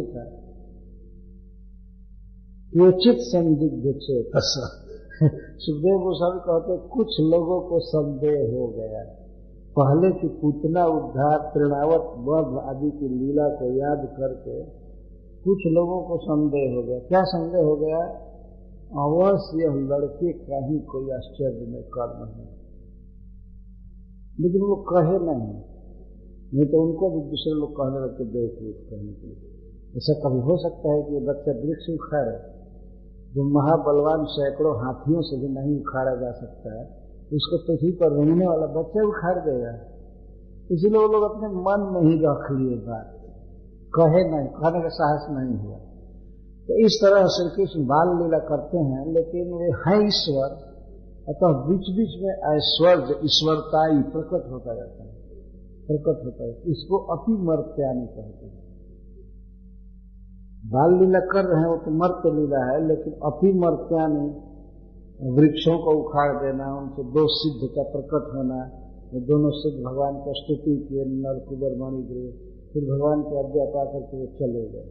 ही था। क्वचित संदिग्ध चेत ऐसा सुखदेव गोस्वामी कहते कुछ लोगों को संदेह हो गया। पहले की पूतना उद्धार, तृणावत वध आदि की लीला को याद करके कुछ लोगों को संदेह हो गया। क्या संदेह हो गया? अवश्य यह लड़के का ही कोई आश्चर्य में कर्म है, लेकिन वो कहे नहीं तो उनको भी दूसरे लोग कहने लगते बेवकूफ कहने के लिए। ऐसा कभी हो सकता है कि ये बच्चा वृक्ष उखाड़े, जो महाबलवान सैकड़ों हाथियों से भी नहीं उखाड़ा जा सकता है, उसको पृथ्वी पर रहने वाला बच्चा उखाड़ देगा। इसलिए वो लोग अपने मन में ही रख लिए बात, कहे नहीं, कहने का साहस नहीं हुआ। तो इस तरह श्री कृष्ण बाल लीला करते हैं, लेकिन वे हैं ईश्वर, अतः बीच बीच में ऐश्वर्य ईश्वरताई प्रकट होता जाता है, प्रकट होता है। इसको अतिमर्त्यानि कहते हैं। बाल लीला कर रहे हैं वो तो मर्त्य लीला है, लेकिन अतिमर्त्यानि वृक्षों को उखाड़ देना, उनसे दो सिद्ध का प्रकट होना, ये दोनों सिद्ध भगवान की स्तुति किए नरकुबर मणिग्रह, फिर भगवान की आज्ञा पाकर के वे चले गए।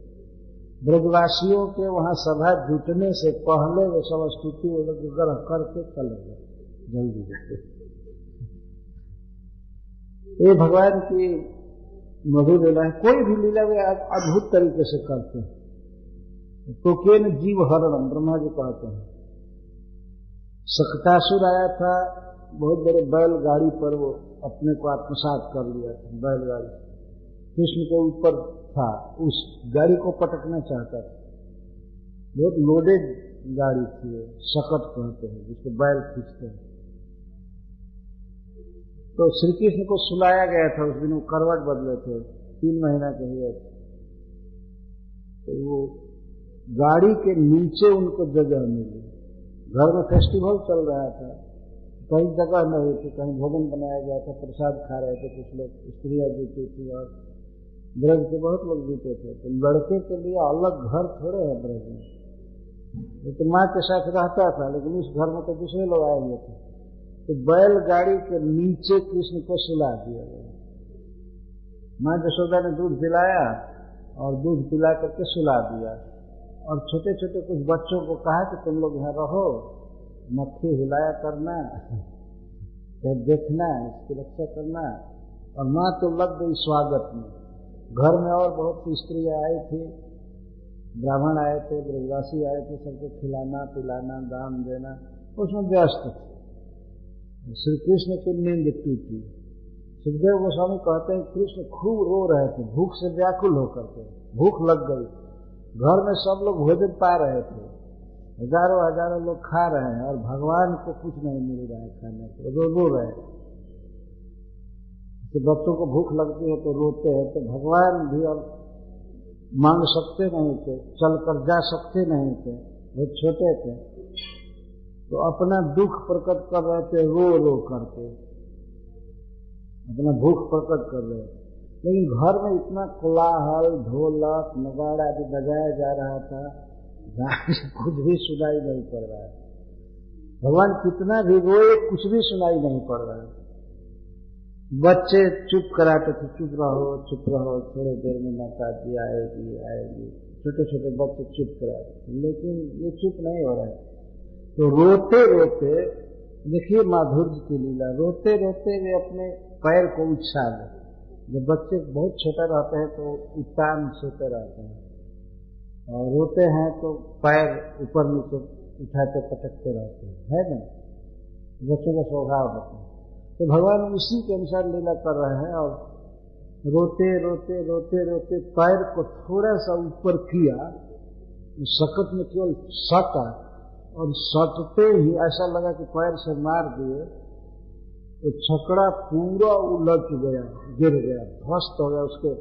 ब्रजवासियों के वहां सभा जुटने से पहले वे सब स्तुति ग्रह करके चले गए जल्दी जल्दी। ये भगवान की मधुर लीला है। कोई भी लीला वे अद्भुत तरीके से करते हैं। तो केन जीव हरणम ब्रह्मा जी कहते हैं। शकटासुर आया था, बहुत बड़े बैलगाड़ी पर वो अपने को आत्मसात कर लिया था। बैलगाड़ी कृष्ण के ऊपर था, उस गाड़ी को पटकना चाहता था। बहुत लोडेड गाड़ी थी, शकट कहते हैं जिसको बैल खींचते हैं। तो श्री कृष्ण को सुलाया गया था। उस दिन वो करवट बदले थे, 3 महीना के हुए थे। तो वो गाड़ी के नीचे उनको जगह मिली। घर में फेस्टिवल चल रहा था, कहीं जगह नहीं थी, कहीं भोजन बनाया गया था, प्रसाद खा रहे थे कुछ लोग, स्त्रियां जीती थी और ब्रज के बहुत लोग जीते थे। तो लड़के के लिए अलग घर थोड़े है ब्रज में, तो माँ के साथ रहता था, लेकिन उस घर में तो दूसरे लोग आए हुए थे। तो बैलगाड़ी के नीचे कृष्ण को सुला दिया गया। माँ यशोदा ने दूध पिलाया और दूध पिला करके सुला दिया, और छोटे छोटे कुछ बच्चों को कहा कि तुम लोग यहाँ रहो, मक्खी हिलाया करना, देखना, इसकी रक्षा करना। और माँ तो लग गई स्वागत में। घर में और बहुत सी स्त्रियां आई थी, ब्राह्मण आए थे, ब्रजवासी आए थे, सबको खिलाना पिलाना दान देना, उसमें व्यस्त थे। श्री कृष्ण की नींद टूटी। सुखदेव गोस्वामी कहते हैं कृष्ण खूब रो रहे थे, भूख से व्याकुल होकर के। भूख लग गई, घर में सब लोग भोजन पा रहे थे, हजारों हजारों लोग खा रहे हैं, और भगवान को कुछ नहीं मिल रहा है खाने को, रो रहे हैं। तो बच्चों को भूख लगती है तो रोते हैं, तो भगवान भी अब मांग सकते नहीं थे, चलकर जा सकते नहीं थे, बहुत छोटे थे, तो अपना दुख प्रकट कर रहे थे, रो रो करके अपना भूख प्रकट कर रहे थे। लेकिन घर में इतना कोलाहल, ढोलक नगाड़ा आदि बजाया जा रहा था, जहां कुछ भी सुनाई नहीं पड़ रहा है। भगवान कितना भी रोए, कुछ भी सुनाई नहीं पड़ रहा है। बच्चे चुप कराते थे, चुप रहो, थोड़ी देर में माता जी आएगी आएगी। छोटे छोटे बच्चे चुप कराते थे, लेकिन ये चुप नहीं हो रहे। तो रोते रोते, देखिए माधुर्य की लीला, रोते रोते वे अपने पैर को उछाले। जब बच्चे बहुत छोटे रहते हैं तो उतान सोते रहते हैं, और रोते हैं तो पैर ऊपर नीचे उठाते पटकते रहते हैं, है ना, बच्चों का स्वभाव होता है। तो भगवान उसी के अनुसार लीला कर रहे हैं, और रोते रोते रोते रोते पैर को थोड़ा सा ऊपर किया, सकट में केवल सटा, और सटते ही ऐसा लगा कि पैर से मार दिए, तो छकड़ा पूरा उलट गया, गिर गया, ध्वस्त हो गया। उसके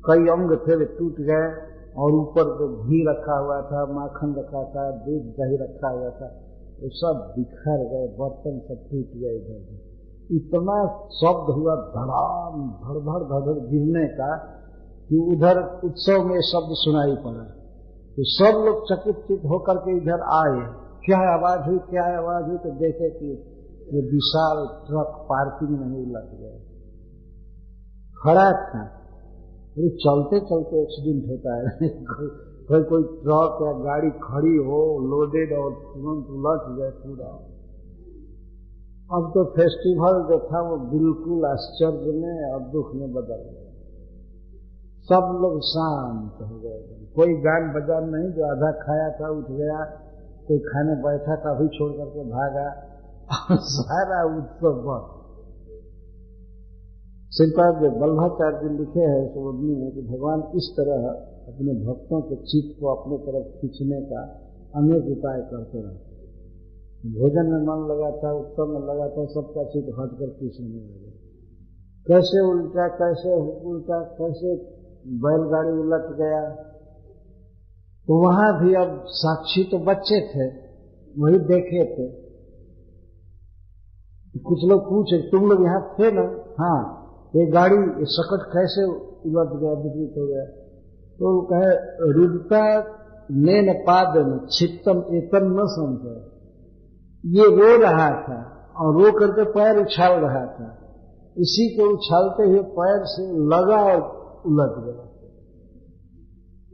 कई अंग थे वे टूट गए, और ऊपर जो घी रखा हुआ था, माखन रखा था, दूध दही रखा हुआ था, वो सब बिखर गए, बर्तन सब टूट गए। इधर इतना शब्द हुआ धड़ाम धड़ धड़ गिरने का कि उधर उत्सव में शब्द सुनाई पड़ा। तो सब लोग चकित होकर के इधर आए, क्या आवाज हुई, क्या आवाज हुई, तो देखे कि ये विशाल ट्रक पार्किंग में ही लग गया, खड़ा था। चलते चलते एक्सीडेंट होता है। कोई ट्रक या गाड़ी खड़ी हो लोडेड और तुरंत उलट जाए पूरा। अब तो फेस्टिवल जो था वो बिल्कुल आश्चर्य में और दुख में बदल गया। सब लोग शांत हो गए, कोई गान बजान नहीं। जो आधा खाया था उठ गया, कोई खाने बैठा था भी छोड़ करके भागा, और सारा उत्सव बंद। श्रीपाद वल्लभाचार्य जी लिखे हैं सुबोधनी में कि भगवान इस तरह अपने भक्तों के चित्त को अपने तरफ खींचने का अनेक उपाय करते रहते। भोजन में मन लगा था, उत्सव में लगा था, सबका चित्त हटकर कृष्ण में लगे। कैसे उल्टा, कैसे बैलगाड़ी उलट गया। तो वहां भी अब साक्षी तो बच्चे थे, वही देखे थे। कुछ लोग पूछे तुम लोग यहाँ थे ना? हाँ। ये गाड़ी ये सकट कैसे उलट गया, विपरीत हो गया? तो कहे रुदता नैन पादन छित्तम एतन न संशय। ये रो रहा था और रो करके पैर उछाल रहा था, इसी के उछालते हुए पैर से लगा और उलट गया।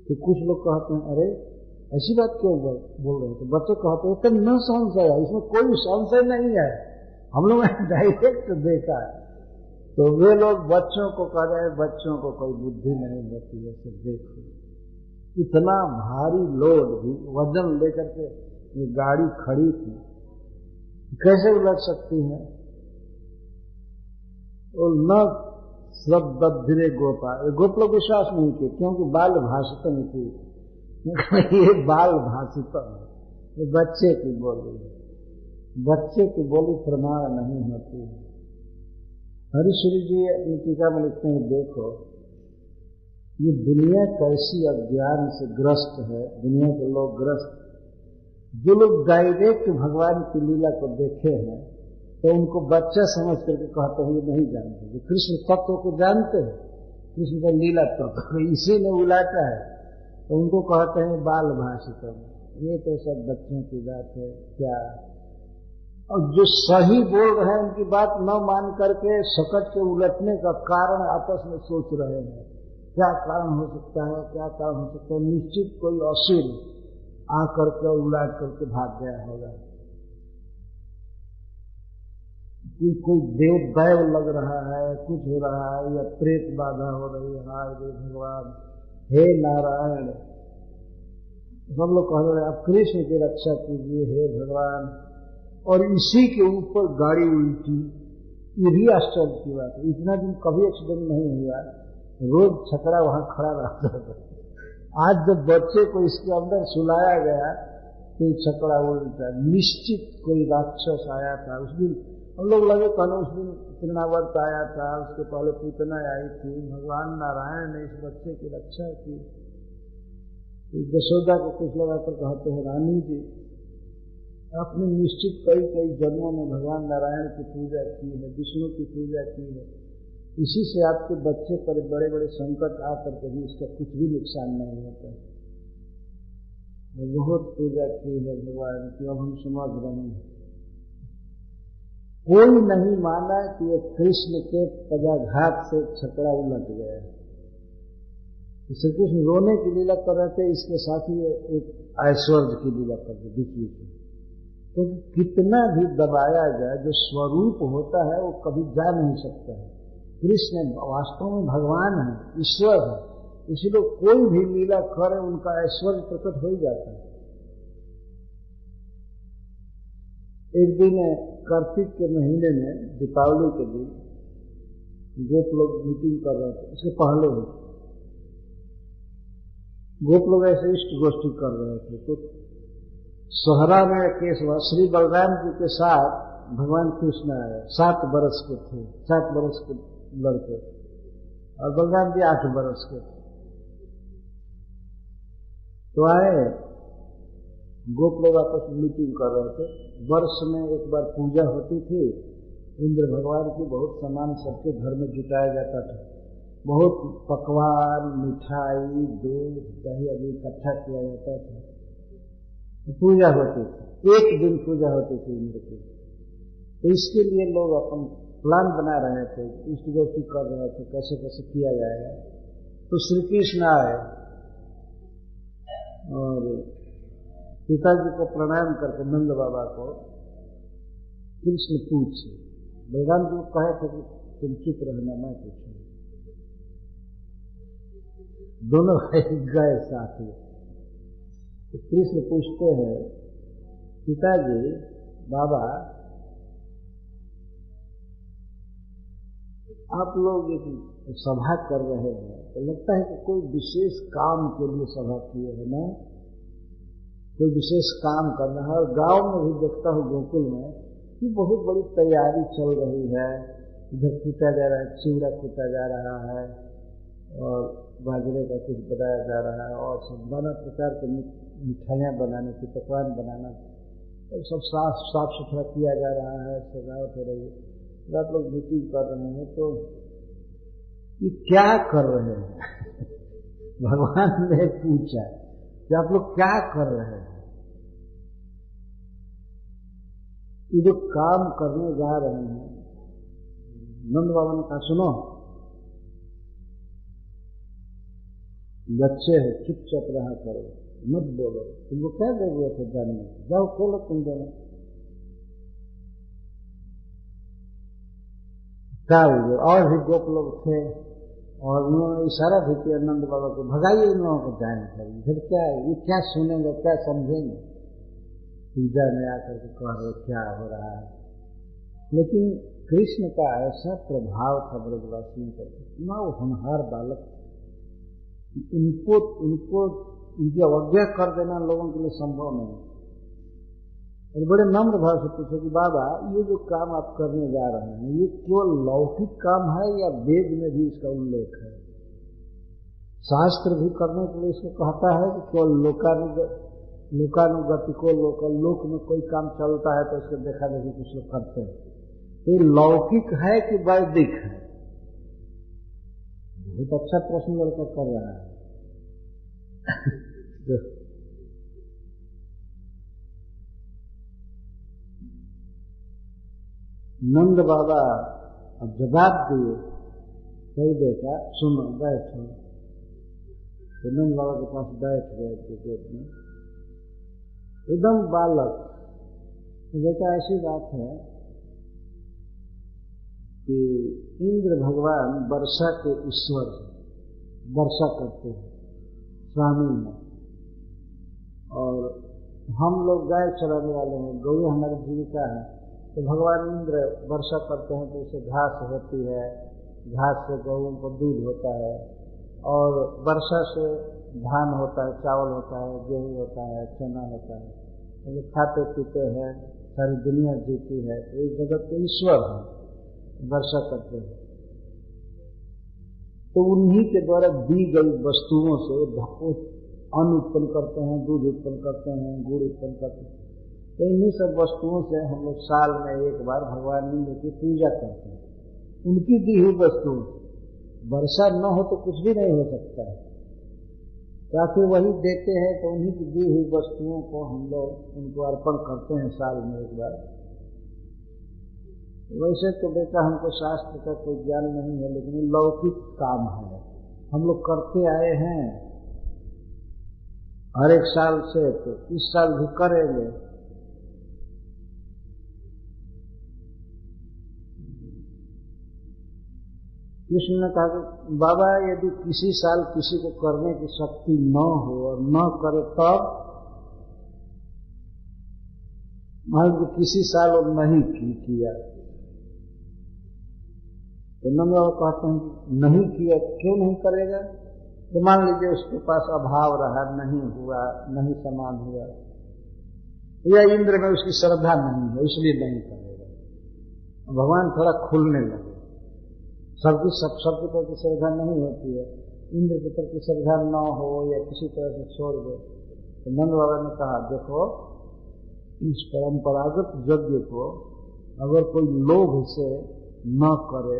तो कुछ लोग कहते हैं अरे ऐसी बात क्यों बोल रहे हैं? तो बच्चे कहते हैं तो न संशय है, इसमें कोई संशय नहीं है, हम लोग ने डायरेक्ट देखा है। तो वे लोग बच्चों को कह रहे हैं बच्चों को कोई बुद्धि नहीं होती है, सब देखो इतना भारी लोड भी वजन लेकर के ये गाड़ी खड़ी थी, कैसे उलट सकती है? और न श्रद्धिरे गोपा, गोप लोग विश्वास नहीं किए क्योंकि बाल भाषितम थी। ये बाल भाषितम है, ये बच्चे की बोली है, बच्चे की बोली प्रमाण नहीं होती है। हरिश्वरी जी अपनी टीका में लिखते हैं देखो ये दुनिया कैसी अज्ञान से ग्रस्त है, दुनिया के लोग ग्रस्त। जो लोग डायरेक्ट भगवान की लीला को देखे हैं तो उनको बच्चा समझ करके कहते हैं ये नहीं जानते। जो कृष्ण तत्व को जानते हैं, कृष्ण का लीला तत्व इसी ने उलाटा है, तो उनको कहते हैं बाल भाषितम। ये तो सब बच्चों की बात है क्या? और जो सही बोल रहे हैं उनकी बात न मान करके सकट के उलटने का कारण आपस में सोच रहे हैं, क्या कारण हो सकता है, क्या कारण हो सकता है? निश्चित कोई असुर आकर के उलाट करके भाग गया होगा, कोई देव दैव लग रहा है, कुछ हो रहा है, या प्रेत बाधा हो रही है। हाय रे भगवान, हे नारायण, सब लोग कह रहे हैं आप कृष्ण की रक्षा कीजिए हे भगवान। और इसी के ऊपर गाड़ी उल्टी, ये भी आश्चर्य की बात है। इतना दिन कभी एक्सीडेंट नहीं हुआ, रोज छकड़ा वहां खड़ा रहता था। आज जब बच्चे को इसके अंदर सुलाया गया तो छकड़ा उल्टा, निश्चित कोई राक्षस आया था। उस दिन हम लोग लगे कहना उस दिन तृणावर्त आया था, उसके पहले पूतना आई थी, भगवान नारायण ने इस बच्चे की रक्षा की। यशोदा को कुछ लोग आकर कहते हैं रानी जी आपने निश्चित कई जन्मों में भगवान नारायण की पूजा की है, विष्णु की पूजा की है, इसी से आपके बच्चे पर बड़े बड़े संकट आकर के भी इसका कुछ भी नुकसान नहीं होता। बहुत पूजा की है भगवान की, अब हम समझ रहे हैं। कोई नहीं माना कि ये कृष्ण के पदाघात से छकड़ा उलट गया। श्री कृष्ण रोने की लीला कर रहे थे, इसके साथ ही एक ऐश्वर्य की लीला कर रहे बीच बीच में। तो कितना भी दबाया जाए, जो स्वरूप होता है वो कभी जा नहीं सकता है। कृष्ण वास्तव में भगवान है, ईश्वर है, इसलिए कोई भी लीला करे उनका ऐश्वर्य प्रकट हो ही जाता है। एक दिन कार्तिक के महीने में दीपावली के दिन गोप लोग मीटिंग कर रहे थे, उसके पहले ही गोप लोग ऐसे इष्ट गोष्ठी कर रहे थे। तो सोहरा में केस हुआ, श्री बलराम जी के साथ भगवान कृष्ण आए, 7 बरस के थे, 7 बरस के लड़के, और बलराम जी 8 बरस के थे। तो आए, गोप लोग आपस में मीटिंग कर रहे थे। वर्ष में एक बार पूजा होती थी, इंद्र भगवान की बहुत सामान सबके घर में जुटाया जाता था, बहुत पकवान, मिठाई, दूध, दही आदि इकट्ठा किया जाता था, पूजा होती थी। एक दिन पूजा होती थी इंद्र की। तो इसके लिए लोग अपन प्लान बना रहे थे, इष्ट गोष्ठी कर रहे थे, कैसे कैसे किया जाएगा। तो श्री कृष्ण आए और पिताजी को प्रणाम करके नंद बाबा को कृष्ण पूछे। बलराम जी को कहे थे कि तुम चुप रहना, मैं पूछूं। दोनों गए साथ ही। तो कृष्ण पूछते हैं, पिताजी बाबा आप लोग एक सभा कर रहे हैं तो लगता है कि कोई विशेष काम के लिए सभा किए है ना, कोई विशेष काम करना है। और गांव में भी देखता हूँ गोकुल में कि बहुत बड़ी तैयारी चल रही है, इधर कूटा जा रहा है, चिवड़ा कूटा जा रहा है और बाजरे का कुछ बनाया जा रहा है और सब नाना प्रकार के मिठाइयाँ बनाने की, पकवान बनाना, और सब साफ सुथरा किया जा रहा है, सजावट हो रही है। आप लोग मीटिंग कर रहे हैं तो ये क्या कर रहे हैं? भगवान ने पूछा कि आप लोग क्या कर रहे हैं? ये जो काम करने जा रहे हैं, नंद बाबा ने कहा सुनो, बच्चे है चुपचाप रहा करो, मत बोलो, तुमको क्या जरूरत है जानने की, जाओ खोलो तुम दोनों। क्या हुआ? और भी गोप लोग थे और उन्होंने इशारा भी किया नंद बाबा को, भगाइए इन लोगों को जाने चाहिए। फिर क्या है, ये क्या सुनेंगे, क्या समझेंगे? पूजा में आकर के कह रहे क्या हो रहा है। लेकिन कृष्ण का ऐसा प्रभाव था ब्रजवासियों पर, इतना वो होनहार बालक, उनको उनकी अवज्ञा कर देना लोगों के लिए संभव नहीं। और बड़े नम्र भाव से पूछे कि बाबा ये जो काम आप करने जा रहे हैं ये केवल लौकिक काम है या वेद में भी इसका उल्लेख है? शास्त्र भी करने के लिए इसको कहता है कि केवल लोकानुगति को लोक में कोई काम चलता है तो उसको देखा देखी कुछ लोग करते हैं, तो ये लौकिक है कि वैदिक है? बहुत अच्छा प्रश्न लड़का कर रहा है। नंद बाबा अब जवाब दिए, कही बेटा सुनो बैठो। तो नंद बाबा के पास बैठ गए थे गोद में, एकदम बालक। तो बेटा ऐसी बात है कि इंद्र भगवान वर्षा के ईश्वर, वर्षा करते हैं स्वामी में, और हम लोग गाय चराने वाले हैं, गौ हमारी जीविका है। तो भगवान इंद्र वर्षा करते हैं तो उसे घास होती है, घास से गौओं को दूध होता है, और वर्षा से धान होता है, चावल होता है, गेहूं होता है, चना होता है, तो खाते पीते हैं, सारी दुनिया जीती है। तो इस जगत के ईश्वर है, वर्षा करते हैं। तो उन्हीं के द्वारा दी गई वस्तुओं से अन्न उत्पन्न करते हैं, दूध उत्पन्न करते हैं, गुड़ उत्पन्न करते हैं। तो इन्हीं सब वस्तुओं से हम लोग साल में एक बार भगवान इंद्र की पूजा करते हैं, उनकी दी हुई वस्तुओं। वर्षा न हो तो कुछ भी नहीं हो सकता है, तो आखिर वही देते हैं, तो उन्हीं की दी हुई वस्तुओं को हम लोग उनको अर्पण करते हैं साल में एक बार। वैसे तो बेटा हमको शास्त्र का कोई ज्ञान नहीं है, लेकिन ये लौकिक काम है, हम लोग करते आए हैं हर एक साल से, तो इस साल भी करेंगे। कृष्ण ने कहा कि बाबा यदि किसी साल किसी को करने की शक्ति न हो और न करे तब, मान लीजिए किसी साल वो नहीं किया, तो नंद बाबा कहते हैं कि नहीं किया क्यों नहीं करेगा? तो मान लीजिए उसके पास अभाव रहा, नहीं हुआ, नहीं समान हुआ, या इंद्र में उसकी श्रद्धा नहीं है इसलिए नहीं करेगा। भगवान थोड़ा खुलने लगे, सबके प्रति श्रद्धा नहीं होती है, इंद्र के प्रति श्रद्धा न हो या किसी तरह से छोड़ दे। तो नंद बाबा ने कहा देखो, इस परंपरागत यज्ञ को अगर कोई लोभ से न करे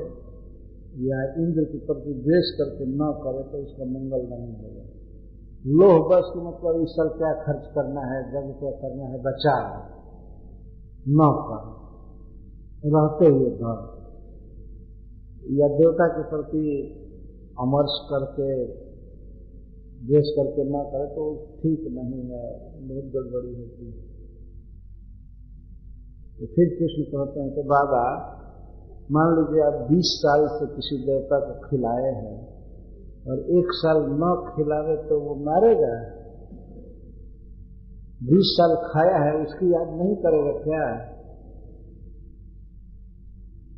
या इंद्र के प्रति द्वेष करके न करे तो इसका मंगल नहीं होगा। लोभ बस की मतलब इस साल क्या खर्च करना है, जग क्या करना है, बचा न कर, रहते हुए धर्म, या देवता के प्रति अमर्श करके द्वेष करके ना करे तो ठीक नहीं है, बहुत गड़बड़ी होती है। तो फिर कृष्ण कहते हैं कि बाबा मान लीजिए आप 20 साल से किसी देवता को खिलाए हैं और 1 साल न खिलावे तो वो मारेगा। 20 साल खाया है उसकी याद नहीं करेगा क्या?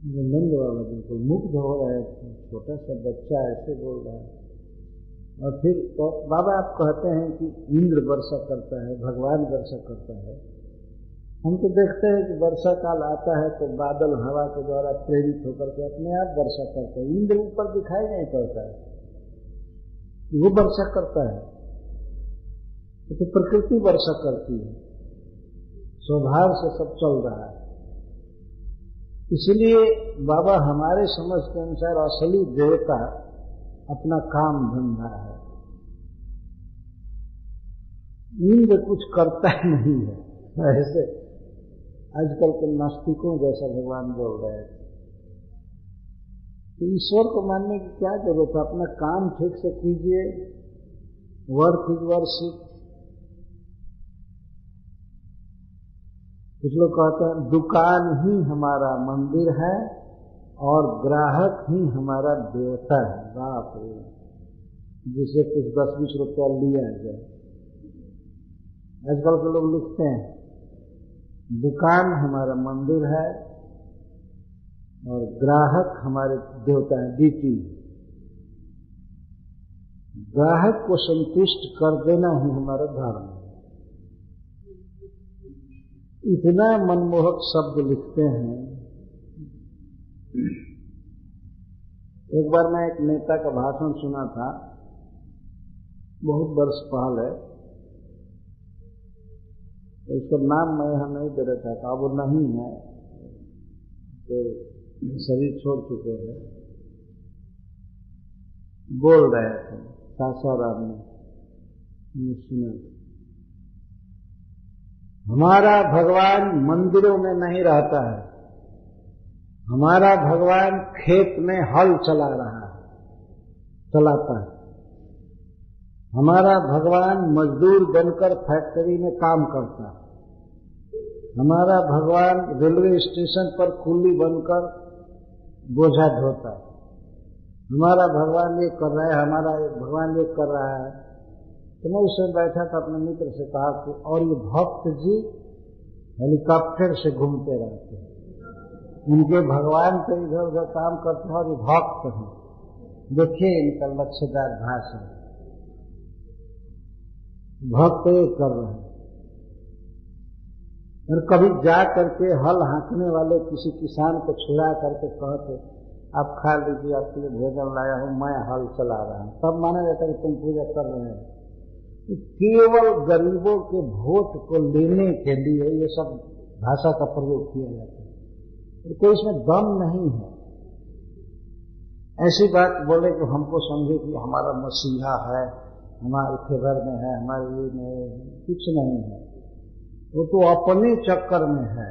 नंद बाबा बिल्कुल मुग्ध हो रहे थे, छोटा सा बच्चा ऐसे बोल रहा है। और फिर तो बाबा आप कहते हैं कि इंद्र वर्षा करता है, भगवान वर्षा करता है। हम तो देखते हैं कि वर्षा काल आता है तो बादल हवा के द्वारा प्रेरित होकर के अपने आप वर्षा करता है। इंद्र ऊपर दिखाई नहीं पड़ता है, वो वर्षा करता है। तो प्रकृति वर्षा करती है, स्वभाव से सब चल रहा है। इसलिए बाबा हमारे समझ के अनुसार असली देवता अपना काम धंधा है, इंद्र कुछ करता ही नहीं है। ऐसे आजकल के नास्तिकों जैसा भगवान बोल रहे हैं। तो ईश्वर को मानने की क्या जरूरत है? अपना काम ठीक से कीजिए, वर्क इज वर्शिप। कुछ लोग कहते हैं दुकान ही हमारा मंदिर है और ग्राहक ही हमारा देवता है। बाप रे, जिसे कुछ 10-20 रुपया लिया जाए। आजकल के लोग लिखते हैं दुकान हमारा मंदिर है और ग्राहक हमारे देवता है, डीटी। ग्राहक को संतुष्ट कर देना ही हमारा धर्म है। इतना मनमोहक शब्द लिखते हैं। एक बार मैं एक नेता का भाषण सुना था, बहुत वर्ष पहले। उसका नाम मैं यहां नहीं दे रहा था, अब वो नहीं है, तो शरीर छोड़ चुके हैं। बोल रहे थे सासाराम में, सुना। हमारा भगवान मंदिरों में नहीं रहता है, हमारा भगवान खेत में हल चलाता है। हमारा भगवान मजदूर बनकर फैक्ट्री में काम करता है। हमारा भगवान रेलवे स्टेशन पर कुल्ली बनकर बोझा ढोता है। हमारा भगवान ये कर रहा है, हमारा भगवान ये कर रहा है। तो मैं उसमें बैठा था, अपने मित्र से कहा कि और ये भक्त जी हेलीकॉप्टर से घूमते रहते हैं, उनके भगवान तो इधर उधर काम करते हैं और ये भक्त हैं। देखिए इनका लक्ष्यदार भाषण, भक्त ये कर रहे हैं। और कभी जा करके हल हाँकने वाले किसी किसान को छुड़ा करके कहते आप खा लीजिए, आपके लिए भोजन लाया हूं, मैं हल चला रहा हूं, तब माना जाता है कि तुम पूजा कर रहे हैं। केवल गरीबों के वोट को लेने के लिए ये सब भाषा का प्रयोग किया जाता है। कोई इसमें दम नहीं है। ऐसी बात बोले कि हमको समझे कि हमारा मसीहा है, हमारे फेवर में है, हमारे ये में कुछ नहीं है। वो तो अपने चक्कर में है।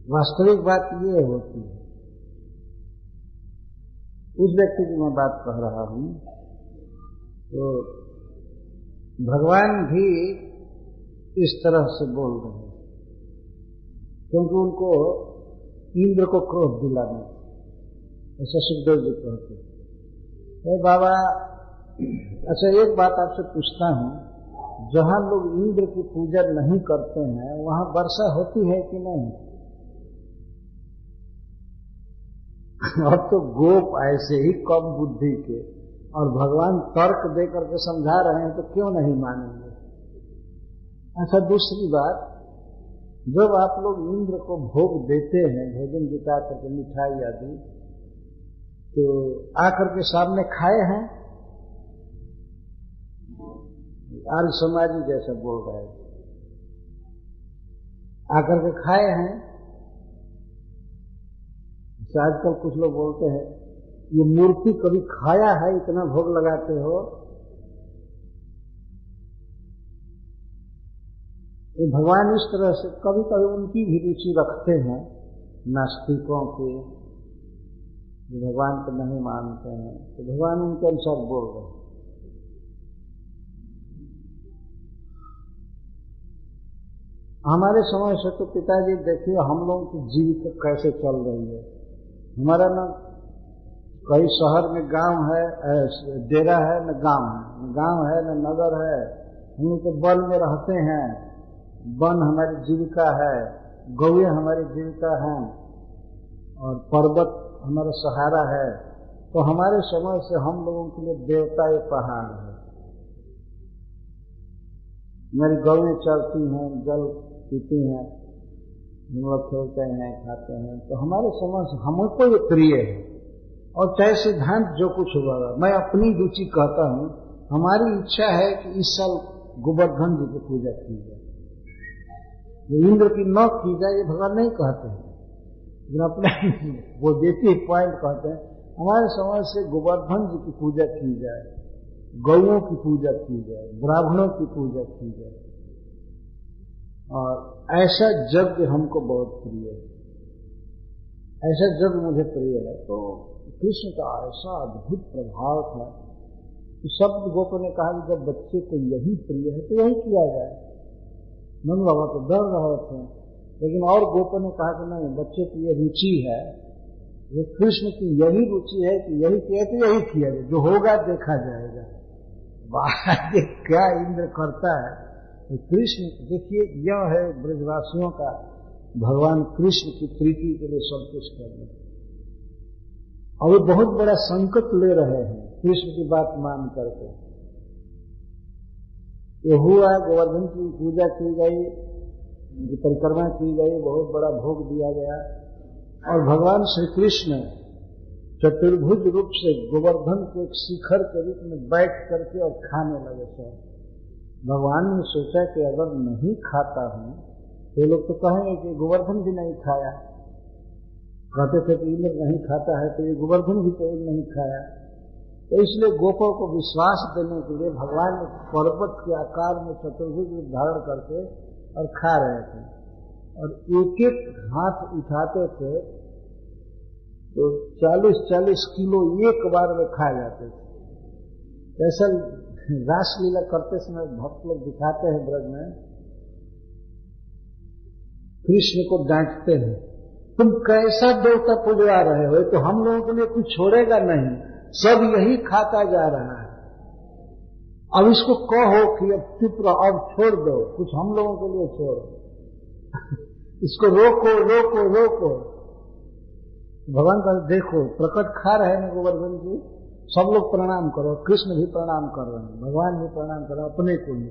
वास्तविक बात ये होती है। उस व्यक्ति की मैं बात कह रहा हूं, तो भगवान भी इस तरह से बोल रहे हैं, क्योंकि उनको इंद्र को क्रोध दिलाना, ऐसा सुखदेव जी कहते। बाबा अच्छा एक बात आपसे पूछता हूं, जहां लोग इंद्र की पूजा नहीं करते हैं वहां वर्षा होती है कि नहीं? अब तो गोप ऐसे ही कम बुद्धि के, और भगवान तर्क देकर के समझा रहे हैं तो क्यों नहीं मानेंगे? अच्छा दूसरी बात, जब आप लोग इंद्र को भोग देते हैं, भोजन जुटा करके मिठाई आदि, तो आकर के सामने खाए हैं? आर्य समाजी जैसा बोल रहे हैं, आकर के खाए हैं? आजकल कुछ लोग बोलते हैं ये मूर्ति कभी खाया है, इतना भोग लगाते हो? ये भगवान इस तरह से कभी कभी उनकी भी रुचि रखते हैं नास्तिकों के, जो भगवान को नहीं मानते हैं, तो भगवान उनके अनुसार बोल रहे हैं। हमारे समय से तो पिताजी देखिए हम लोगों की जीविका कैसे चल रही है। हमारा ना कई शहर में गांव है, डेरा है, न गांव है, न गांव है न नगर है। हम लोग तो वन में रहते हैं, वन हमारी जीविका है, गौएं हमारी जीविका है और पर्वत हमारा सहारा है। तो हमारे समय से हम लोगों के लिए देवता ये पहाड़ है। हमारी गौएं चलती हैं, जल पीती हैं, हम लोग खेलते हैं, खाते हैं। तो हमारे समय से हमको ये प्रिय है। और चाहे सिद्धांत जो कुछ हुआ, मैं अपनी रुचि कहता हूं, हमारी इच्छा है कि इस साल गोवर्धन जी की पूजा की जाए। जो इंद्र की न की जाए ये भगवान नहीं कहते हैं, लेकिन अपने वो देती पॉइंट कहते हैं हमारे समाज से गोवर्धन जी की पूजा की जाए, गौओं की पूजा की जाए, ब्राह्मणों की पूजा की जाए। और ऐसा यज्ञ हमको बहुत प्रिय है, ऐसा यज्ञ मुझे प्रिय है। तो कृष्ण का ऐसा अद्भुत प्रभाव था कि सब गोपों ने कहा कि जब बच्चे को यही प्रिय है तो यही किया जाए। नंद बाबा तो डर रहे थे, लेकिन और गोपों ने कहा कि नहीं, बच्चे की ये रुचि है, ये कृष्ण की यही रुचि है कि यही किया तो यही किया जाए, जो होगा देखा जाएगा। बाहर क्या इंद्र करता है तो कृष्ण, देखिए यह है ब्रजवासियों का, भगवान कृष्ण की प्रीति के लिए सब कुछ करना। और वे बहुत बड़ा संकट ले रहे हैं कृष्ण की बात मान करके। ये हुआ, गोवर्धन की पूजा की गई, उनकी परिक्रमा की गई, बहुत बड़ा भोग दिया गया और भगवान श्री कृष्ण चतुर्भुज रूप से गोवर्धन के एक शिखर के रूप में बैठ करके और खाने लगे। सब भगवान ने सोचा कि अगर नहीं खाता हूं तो लोग तो कहेंगे कि गोवर्धन भी नहीं खाया। कहते थे कि इंद्र नहीं खाता है तो ये गोवर्धन भी तो नहीं खाया। तो इसलिए गोपों को विश्वास देने के लिए भगवान ने पर्वत के आकार में चतुर्भुज रूप धारण करके और खा रहे थे और एक एक हाथ उठाते थे तो 40-40 किलो एक बार में खा जाते थे। ऐसा रासलीला करते समय भक्त लोग दिखाते हैं ब्रज में, कृष्ण को डांटते हैं, तुम कैसा देवता पूजवा रहे हो, तो हम लोगों के लिए कुछ छोड़ेगा नहीं, सब यही खाता जा रहा है। अब इसको कहो कि अब चुप रहो, अब छोड़ दो, कुछ हम लोगों के लिए छोड़ो इसको रोको रोको रोको। भगवान का देखो प्रकट खा रहे हैं गोवर्धन जी, सब लोग प्रणाम करो, कृष्ण भी प्रणाम कर रहे हैं, भगवान भी प्रणाम कर रहे हैं, अपने को भी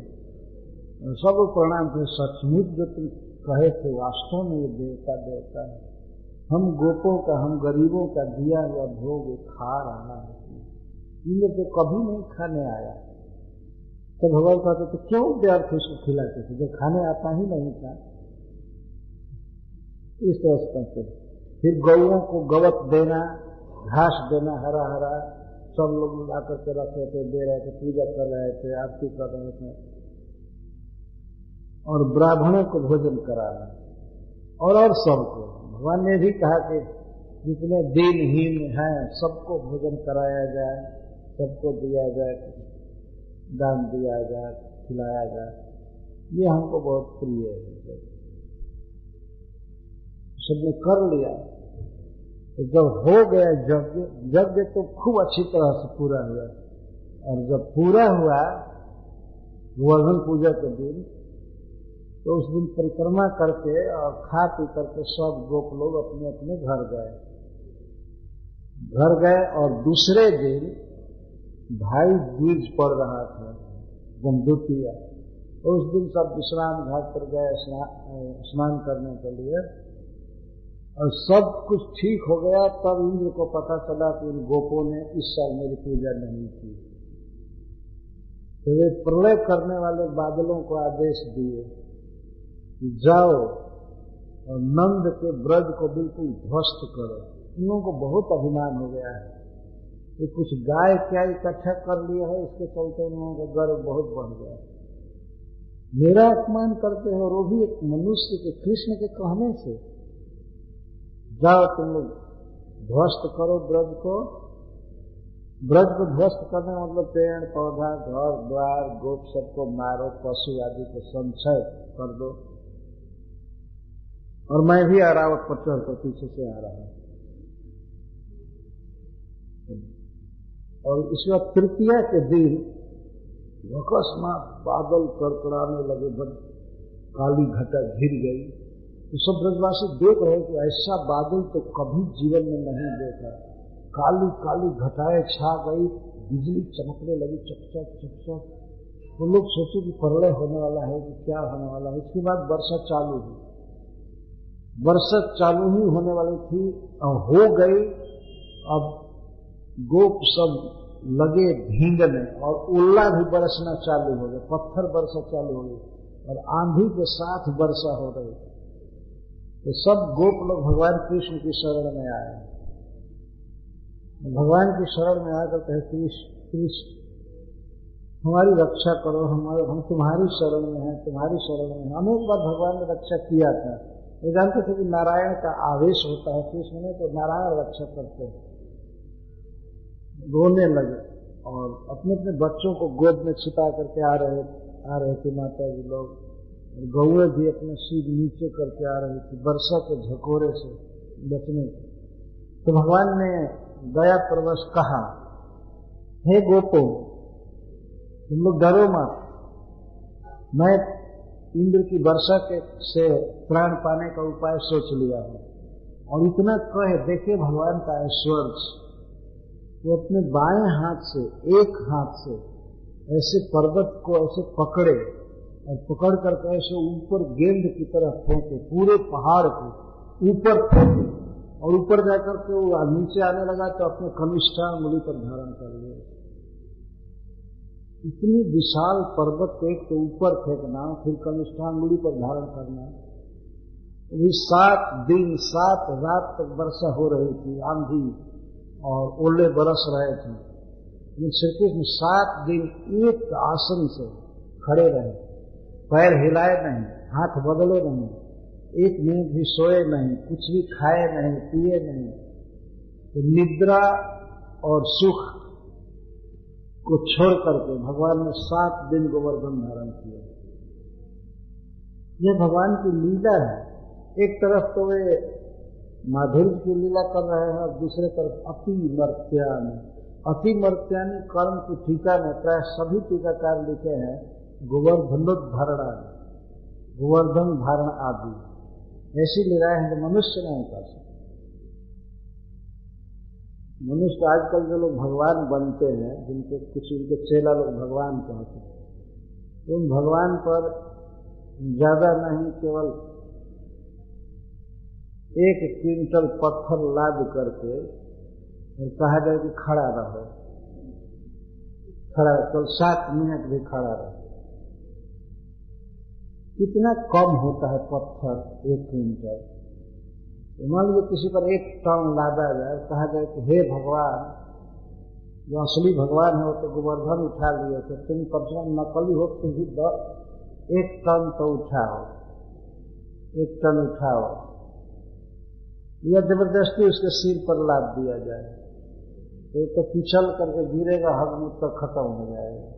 सब लोग प्रणाम करें। सचमुच जो तुम कहे थे वास्तव में ये देवता देवता है, हम गोपों का, हम गरीबों का दिया हुआ भोग खा रहा है, इन्हें तो कभी नहीं खाने आया। तो भगवान कहते तो क्यों व्यर्थ उसको खिलाते थे, जब खाने आता ही नहीं था। इस तरह से कहते। फिर गौओं को गवत देना, घास देना हरा हरा, सब लोग ला करके रखे थे, दे रहे थे, पूजा कर रहे थे, आरती कर रहे थे और ब्राह्मणों को भोजन कराना और सबको। भगवान ने भी कहा कि जितने दिनहीन हैं सबको भोजन कराया जाए, सबको दिया जाए, दान दिया जाए, खिलाया जाए। ये हमको बहुत प्रिय है। सबने कर लिया तो जब हो गया यज्ञ तो खूब अच्छी तरह से पूरा हुआ और जब पूरा हुआ गोवर्धन पूजा के दिन, तो उस दिन परिक्रमा करके और खा पी करके सब गोप लोग अपने अपने घर गए और दूसरे दिन भाई दूज पड़ रहा था, जमदूतिया। तो उस दिन सब विश्राम घाट पर गए स्नान करने के लिए और सब कुछ ठीक हो गया। तब इंद्र को पता चला कि इन गोपों ने इस साल मेरी पूजा नहीं की। तो वे प्रलय करने वाले बादलों को आदेश दिए कि जाओ और नंद के ब्रज को बिल्कुल ध्वस्त करो। इन लोगों को बहुत अभिमान हो गया है कि कुछ गाय क्या इकट्ठा कर लिया है, इसके चलते इन लोगों का गर्व बहुत बढ़ गया। मेरा अपमान करते हो, वो भी एक मनुष्य के, कृष्ण के कहने से। जाओ तुम लोग ध्वस्त करो ब्रज को। ब्रज को ध्वस्त करने मतलब पेड़ पौधा घर द्वार गोप सबको मारो, पशु आदि को संचय कर दो। और मैं भी अरावत पर चढ़कर पीछे से आ रहा हूं। और इसके बाद तृतीया के दिन अकस्मात बादल कड़कड़ाने लगे, काली घटा घिर गई। तो सब ब्रजवासी देख रहे कि ऐसा बादल तो कभी जीवन में नहीं देखा। काली काली घटाएं छा गई, बिजली चमकने लगी, चकचक चकचक। तो लोग सोचे कि प्रलय होने वाला है कि क्या होने वाला है। इसके बाद वर्षा चालू हुई। वर्षा चालू ही होने वाली थी और हो गई। अब गोप सब लगे भींगने और ओला भी बरसना चालू हो गया, पत्थर वर्षा चालू हो गई और आंधी के साथ वर्षा हो रही। तो सब गोप लोग भगवान कृष्ण की शरण में आए। भगवान की शरण में आकर कहे कृष्ण हमारी रक्षा करो, हम तुम्हारी शरण में हैं, तुम्हारी शरण में हैं। अनेक बार भगवान ने रक्षा किया था। ये जानते थे कि नारायण का आवेश होता है कृष्ण में, तो नारायण रक्षा करते हैं। रोने लगे और अपने अपने बच्चों को गोद में छिपा करके आ रहे थे माता जी लोग। और गौएं भी अपने सिर नीचे करके आ रही थी वर्षा के झकोरे से बचने के। तो भगवान ने दया परवश कहा, हे गोपो तुम लोग डरो मत, मैं इंद्र की वर्षा के से प्राण पाने का उपाय सोच लिया हूं। और इतना कहे देखे भगवान का ऐश्वर्य, वो अपने बाएं हाथ से एक हाथ से ऐसे पर्वत को ऐसे पकड़े और पकड़ करके ऐसे ऊपर गेंद की तरह फेंके, पूरे पहाड़ को ऊपर फेंके और ऊपर जाकर के वो नीचे आने लगा तो अपने कनिष्ठा अंगुली पर धारण कर लिया। इतनी विशाल पर्वत को एक तो ऊपर फेंकना, फिर कनिष्ठा अंगुली पर धारण करना। ये 7 दिन 7 रात तक वर्षा हो रही थी, आंधी और ओले बरस रहे थे। श्री कृष्ण 7 दिन एक आसन से खड़े रहे, पैर हिलाए नहीं, हाथ बदले नहीं, एक मिनट भी सोए नहीं, कुछ भी खाए नहीं, पिए नहीं। तो निद्रा और सुख को छोड़ करके भगवान ने 7 दिन गोवर्धन धारण किया। यह भगवान की लीला है। एक तरफ तो वे माधुर्य की लीला कर रहे हैं और दूसरे तरफ अति मर्त्यानि। अति मर्त्यानि कर्म की टीका में प्राय सभी टीकाकार लिखे हैं गोवर्धनोद्धारणा, गोवर्धन धारण आदि। ऐसी लीलाएं हैं जो मनुष्य नहीं कर सकते। मनुष्य आजकल जो लोग भगवान बनते हैं, जिनके कुछ उनके चेला लोग भगवान कहते हैं, तो उन भगवान पर ज्यादा नहीं केवल 1 क्विंटल पत्थर लाद करके और कहा जाए कि खड़ा रहो, खड़ा कल 7 मिनट भी खड़ा रहो। कितना कम होता है पत्थर 1 क्विंटल। मान लीजिए किसी पर 1 टन लादा जाए, कहा जाए कि हे भगवान, जो असली भगवान है वो तो गोवर्धन उठा लिए थे, तुम कम से कम नकली हो तुम भी 1 टन तो उठाओ, 1 टन उठाओ। या जबरदस्ती उसके सिर पर लाद दिया जाए तो पिछल करके गिरेगा, हगमुत तक खत्म हो जाएगा,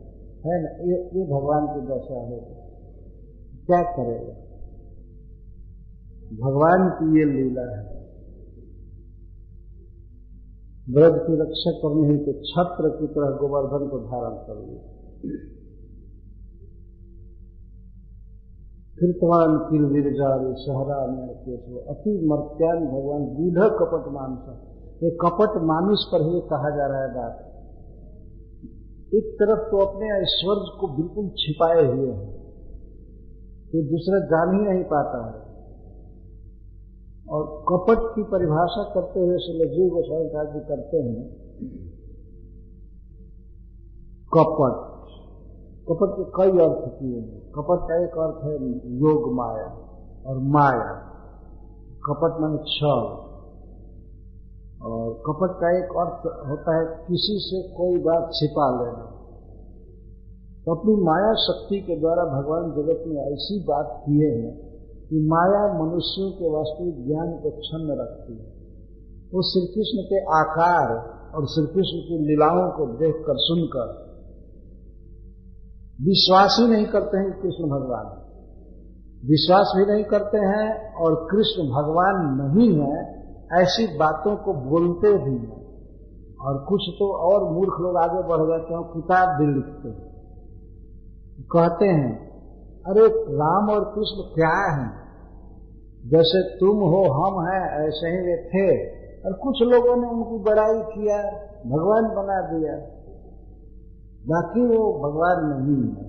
है ना। ये भगवान की दशा है। क्या करेगा? भगवान की ये लीला है। ब्रज की रक्षा करनी है तो छत्र की तरह गोवर्धन को धारण कर लिया। कृतवान किल विरजारी सहरा में अति मर्त्यान भगवान गूढ़ कपट मानसा। ये कपट मानुष पर ही कहा जा रहा है बात। एक तरफ तो अपने ऐश्वर्य को बिल्कुल छिपाए हुए हैं, तो दूसरा जान ही नहीं पाता है। और कपट की परिभाषा करते हुए श्री जीव गोस्वामी ठाकुर जी करते हैं, कपट के कई अर्थ किए हैं। कपट का एक अर्थ है योग माया और माया, कपट माने छल। और कपट का एक अर्थ होता है किसी से कोई बात छिपा लेना। तो अपनी माया शक्ति के द्वारा भगवान जगत में ऐसी बात किए हैं कि माया मनुष्यों के वास्तविक ज्ञान को छन्न रखती है। वो श्री कृष्ण के आकार और श्री कृष्ण की लीलाओं को देखकर सुनकर विश्वास ही नहीं करते हैं कृष्ण भगवान, विश्वास भी नहीं करते हैं और कृष्ण भगवान नहीं है ऐसी बातों को बोलते भी हैं। और कुछ तो और मूर्ख लोग आगे बढ़ जाते हैं, किताब भी लिखते हैं, कहते हैं अरे राम और कृष्ण क्या हैं, जैसे तुम हो हम हैं ऐसे ही वे थे। और कुछ लोगों ने उनकी बड़ाई किया, भगवान बना दिया, बाकी वो भगवान नहीं है।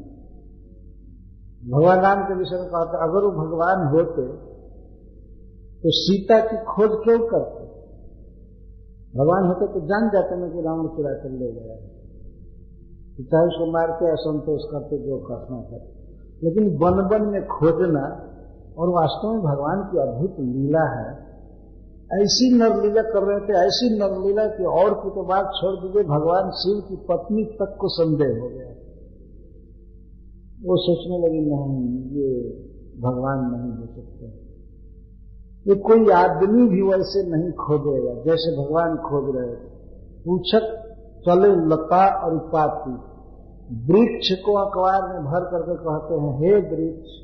भगवान राम के विषय में कहते अगर वो भगवान होते तो सीता की खोज क्यों करते, भगवान होते तो जान जाते ना कि रावण चुरा कर ले गया, चाहे उसको मार के असंतोष करते जो करना था। लेकिन वन वन में खोजना, और वास्तव में भगवान की अद्भुत लीला है, ऐसी नरलीला कर रहे थे, ऐसी नरलीला कि और की तो बात छोड़ दीजिए, भगवान शिव की पत्नी तक को संदेह हो गया। वो सोचने लगी नहीं ये भगवान नहीं हो सकते, ये कोई आदमी भी वैसे नहीं खोजेगा जैसे भगवान खोज रहे थे। पूछक चले लता और उपाती, वृक्ष को अखबार में भर करके कहते हैं हे वृक्ष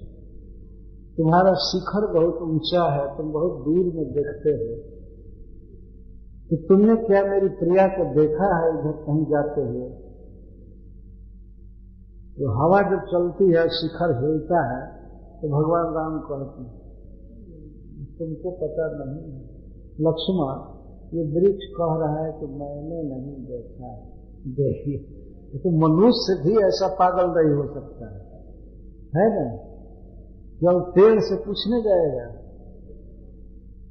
तुम्हारा शिखर बहुत ऊंचा है, तुम बहुत दूर में देखते हो, तो तुमने क्या मेरी प्रिया को देखा है इधर कहीं जाते हुए? तो हवा जब चलती है शिखर हिलता है तो भगवान राम कहते हैं तुमको पता नहीं है लक्ष्मण, ये वृक्ष कह रहा है कि मैंने नहीं देखा। देखिए तो मनुष्य भी ऐसा पागल नहीं हो सकता है ना, जब पेड़ से पूछने जाएगा।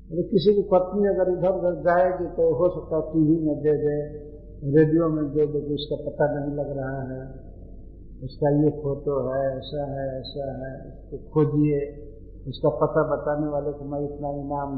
अरे किसी की पत्नी अगर इधर उधर जाएगी तो हो सकता है टीवी में दे दे, रेडियो में दे दे कि उसका पता नहीं लग रहा है, उसका ये फोटो है, ऐसा है, उसको खोजिए, उसका पता बताने वाले को मैं इतना इनाम